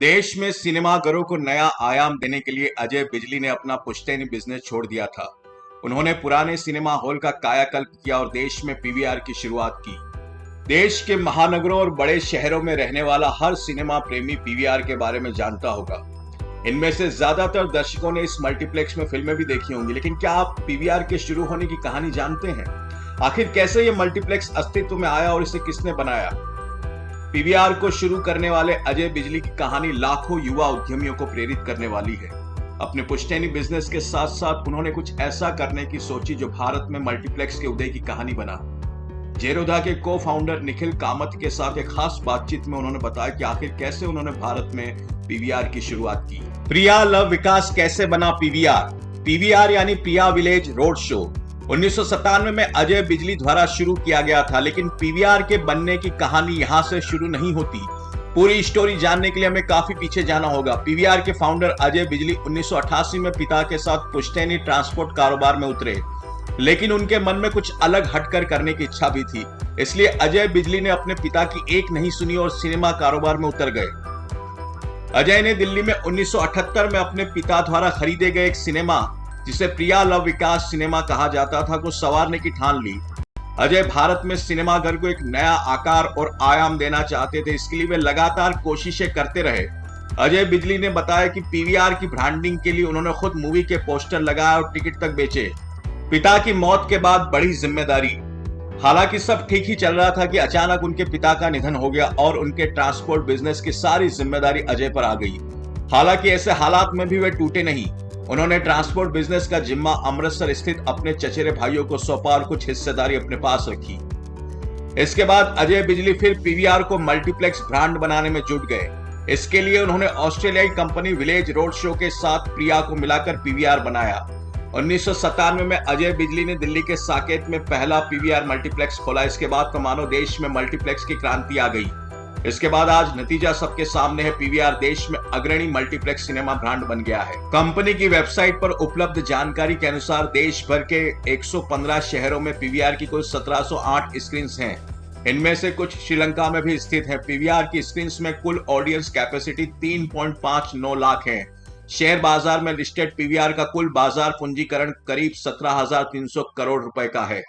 देश में सिनेमाघरों को नया आयाम देने के लिए अजय बिजली ने अपना पुश्तैनी बिजनेस छोड़ दिया था। उन्होंने पुराने सिनेमा हॉल का कायाकल्प किया और देश में पीवीआर की शुरुआत की। देश के महानगरों और बड़े शहरों में रहने वाला हर सिनेमा प्रेमी पीवीआर के बारे में जानता होगा। इनमें से ज्यादातर दर्शकों ने इस मल्टीप्लेक्स में फिल्में भी देखी होंगी, लेकिन क्या आप पीवीआर के शुरू होने की कहानी जानते हैं? आखिर कैसे ये मल्टीप्लेक्स अस्तित्व में आया और इसे किसने बनाया? पीवीआर को शुरू करने वाले अजय बिजली की कहानी लाखों युवा उद्यमियों को प्रेरित करने वाली है। अपने पुश्तैनी बिजनेस के साथ साथ उन्होंने कुछ ऐसा करने की सोची जो भारत में मल्टीप्लेक्स के उदय की कहानी बना। जेरोधा के को फाउंडर निखिल कामत के साथ एक खास बातचीत में उन्होंने बताया कि आखिर कैसे उन्होंने भारत में पीवीआर की शुरुआत की। प्रिया लव विकास कैसे बना पीवीआर? पीवीआर यानी प्रिया विलेज रोड शो 1997 में अजय बिजली द्वारा शुरू किया गया था, लेकिन पीवीआर के बनने की कहानी यहां से शुरू नहीं होती। पूरी स्टोरी जानने के लिए हमें काफी पीछे जाना होगा। पीवीआर के फाउंडर अजय बिजली 1988 में पिता के साथ पुश्तैनी ट्रांसपोर्ट कारोबार में उतरे, लेकिन उनके मन में कुछ अलग हटकर करने की इच्छा भी थी। इसलिए अजय बिजली ने अपने पिता की एक नहीं सुनी और सिनेमा कारोबार में उतर गए। अजय ने दिल्ली में 1978 में अपने पिता द्वारा खरीदे गए एक सिनेमा, जिसे प्रिया लव विकास सिनेमा कहा जाता था, को संवारने की ठान ली। अजय भारत में सिनेमाघर को एक नया आकार और आयाम देना चाहते थे, इसके लिए वे लगातार कोशिशें करते रहे। अजय बिजली ने बताया कि पीवीआर की ब्रांडिंग के लिए उन्होंने खुद मूवी के पोस्टर लगाए और टिकट तक बेचे। पिता की मौत के बाद बड़ी जिम्मेदारी। हालांकि सब ठीक ही चल रहा था कि अचानक उनके पिता का निधन हो गया और उनके ट्रांसपोर्ट बिजनेस की सारी जिम्मेदारी अजय पर आ गई। हालांकि ऐसे हालात में भी वे टूटे नहीं। उन्होंने ट्रांसपोर्ट बिजनेस का जिम्मा अमृतसर स्थित अपने चचेरे भाइयों को सौंपा और कुछ हिस्सेदारी अपने पास रखी। इसके बाद अजय बिजली फिर पीवीआर को मल्टीप्लेक्स ब्रांड बनाने में जुट गए। इसके लिए उन्होंने ऑस्ट्रेलियाई कंपनी विलेज रोड शो के साथ प्रिया को मिलाकर पीवीआर बनाया। 1997 में अजय बिजली ने दिल्ली के साकेत में पहला पीवीआर मल्टीप्लेक्स खोला। इसके बाद तो मानो देश में मल्टीप्लेक्स की क्रांति आ गई। इसके बाद आज नतीजा सबके सामने है। पीवीआर देश में अग्रणी मल्टीप्लेक्स सिनेमा ब्रांड बन गया है। कंपनी की वेबसाइट पर उपलब्ध जानकारी के अनुसार देश भर के 115 शहरों में पीवीआर की कुल 1708 स्क्रीन हैं। इनमें से कुछ श्रीलंका में भी स्थित हैं। पीवीआर की स्क्रीन में कुल ऑडियंस कैपेसिटी 3.59 लाख है। शेयर बाजार में लिस्टेड पीवीआर का कुल बाजार पूंजीकरण करीब 17,300 करोड़ रुपए का है।